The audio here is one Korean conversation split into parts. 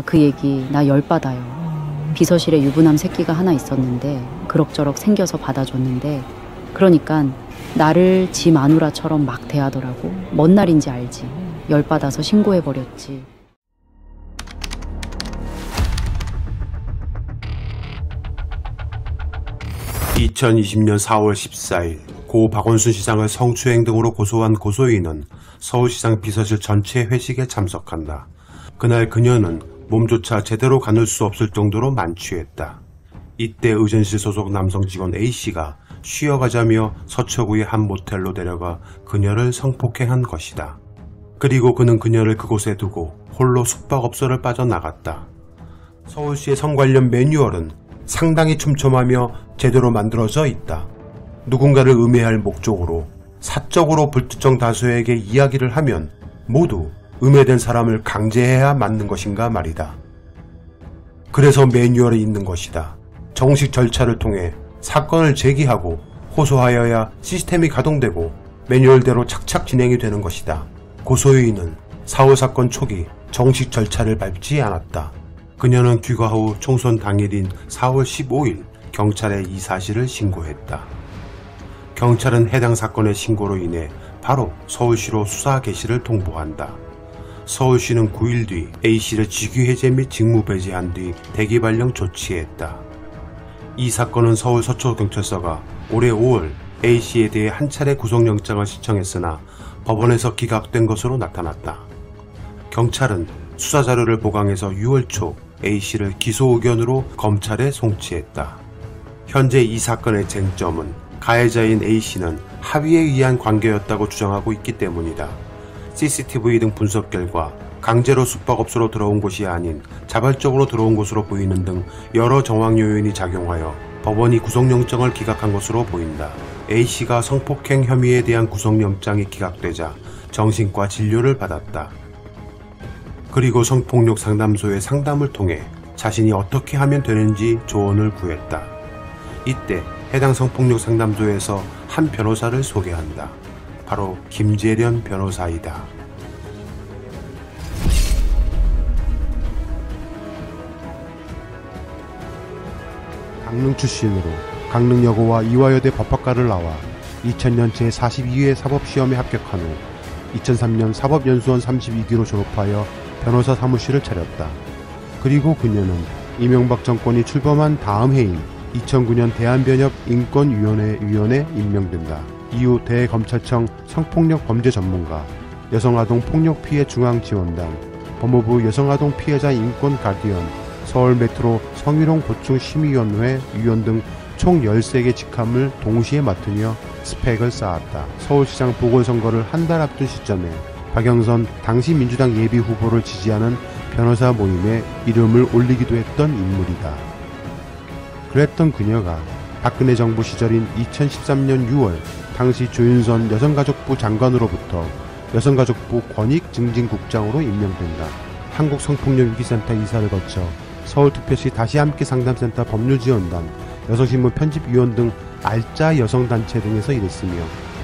그 얘기 나 열받아요. 비서실에 유부남 새끼가 하나 있었는데 그럭저럭 생겨서 받아줬는데 그러니깐 나를 지 마누라처럼 막 대하더라고. 뭔 날인지 알지. 열받아서 신고해버렸지. (2020년 4월 14일) 고 박원순 시장을 성추행 등으로 고소한 고소인은 서울시장 비서실 전체 회식에 참석한다. 그날 그녀는 몸조차 제대로 가눌 수 없을 정도로 만취했다. 이때 의전실 소속 남성 직원 A씨가 쉬어가자며 서초구의 한 모텔로 데려가 그녀를 성폭행한 것이다. 그리고 그는 그녀를 그곳에 두고 홀로 숙박업소를 빠져나갔다. 서울시의 성 관련 매뉴얼은 상당히 촘촘하며 제대로 만들어져 있다. 누군가를 음해할 목적으로 사적으로 불특정 다수에게 이야기를 하면 모두 음해된 사람을 강제해야 맞는 것인가 말이다. 그래서 매뉴얼에 있는 것이다. 정식 절차를 통해 사건을 제기하고 호소하여야 시스템이 가동되고 매뉴얼대로 착착 진행이 되는 것이다. 고소인은 4월 사건 초기 정식 절차를 밟지 않았다. 그녀는 귀가 후 총선 당일인 4월 15일 경찰에 이 사실을 신고했다. 경찰은 해당 사건의 신고로 인해 바로 서울시로 수사 개시를 통보한다. 서울시는 9일 뒤 A씨를 직위해제 및 직무배제한 뒤 대기 발령 조치했다. 이 사건은 서울 서초경찰서가 올해 5월 A씨에 대해 한 차례 구속영장을 신청했으나 법원에서 기각된 것으로 나타났다. 경찰은 수사자료를 보강해서 6월 초 A씨를 기소 의견으로 검찰에 송치했다. 현재 이 사건의 쟁점은 가해자인 A씨는 합의에 의한 관계였다고 주장하고 있기 때문이다. CCTV 등 분석 결과 강제로 숙박업소로 들어온 것이 아닌 자발적으로 들어온 것으로 보이는 등 여러 정황 요인이 작용하여 법원이 구속영장을 기각한 것으로 보인다. A씨가 성폭행 혐의에 대한 구속영장이 기각되자 정신과 진료를 받았다. 그리고 성폭력 상담소의 상담을 통해 자신이 어떻게 하면 되는지 조언을 구했다. 이때 해당 성폭력 상담소에서 한 변호사를 소개한다. 바로 김재련 변호사이다. 강릉 출신으로 강릉여고와 이화여대 법학과를 나와 2000년 제42회 사법시험에 합격한 후 2003년 사법연수원 32기로 졸업하여 변호사 사무실을 차렸다. 그리고 그녀는 이명박 정권이 출범한 다음 해인 2009년 대한변협인권위원회 위원에 임명된다. 이후 대검찰청 성폭력 범죄 전문가, 여성아동 폭력 피해 중앙지원단, 법무부 여성아동 피해자 인권 가디언, 서울 메트로 성희롱 보충 심의위원회 위원 등 총 13개 직함을 동시에 맡으며 스펙을 쌓았다. 서울시장 보궐선거를 한 달 앞둔 시점에 박영선 당시 민주당 예비후보를 지지하는 변호사 모임에 이름을 올리기도 했던 인물이다. 그랬던 그녀가 박근혜 정부 시절인 2013년 6월 당시 조윤선 여성가족부 장관으로부터 여성가족부 권익증진국장으로 임명된다. 한국성폭력위기센터 이사를 거쳐 서울특별시 다시함께 상담센터 법률지원단, 여성신문 편집위원 등 알짜 여성단체 등에서 일했으며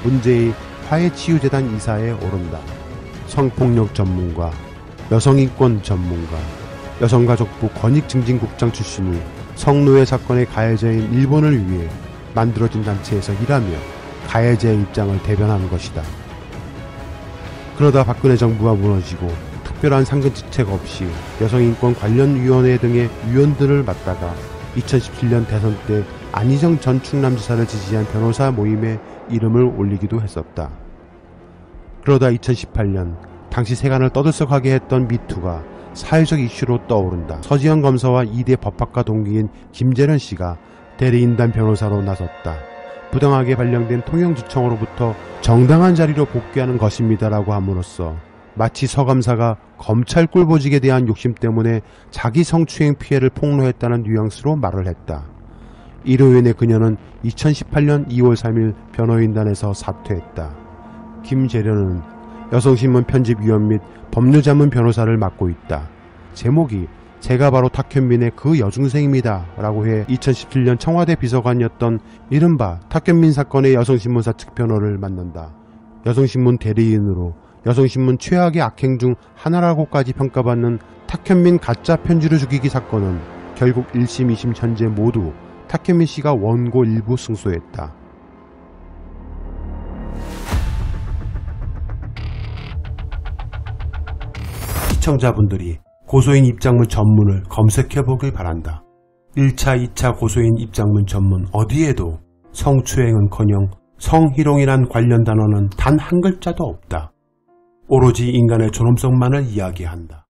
문제의 화해치유재단 이사에 오른다. 성폭력 전문가, 여성인권 전문가, 여성가족부 권익증진국장 출신이 성노예 사건의 가해자인 일본을 위해 만들어진 단체에서 일하며 가해자의 입장을 대변하는 것이다. 그러다 박근혜 정부가 무너지고 특별한 상근지책 없이 여성인권 관련위원회 등의 위원들을 맡다가 2017년 대선 때 안희정 전 충남지사를 지지한 변호사 모임에 이름을 올리기도 했었다. 그러다 2018년 당시 세간을 떠들썩하게 했던 미투가 사회적 이슈로 떠오른다. 서지현 검사와 2대 법학과 동기인 김재련 씨가 대리인단 변호사로 나섰다. 부당하게 발령된 통영지청으로부터 정당한 자리로 복귀하는 것입니다라고 함으로써 마치 서 검사가 검찰 꿀보직에 대한 욕심 때문에 자기 성추행 피해를 폭로했다는 뉘앙스로 말을 했다. 이로 인해 그녀는 2018년 2월 3일 변호인단에서 사퇴했다. 김재련은 여성신문 편집위원 및 법률자문 변호사를 맡고 있다. 제목이 제가 바로 탁현민의 그 여중생입니다 라고 해 2017년 청와대 비서관이었던 이른바 탁현민 사건의 여성신문사 측 변호를 맡는다. 여성신문 대리인으로 여성신문 최악의 악행 중 하나라고까지 평가받는 탁현민 가짜 편지로 죽이기 사건은 결국 1심, 2심 전제 모두 탁현민 씨가 원고 일부 승소했다. 시청자분들이 고소인 입장문 전문을 검색해보길 바란다. 1차, 2차 고소인 입장문 전문 어디에도 성추행은커녕 성희롱이란 관련 단어는 단 한 글자도 없다. 오로지 인간의 존엄성만을 이야기한다.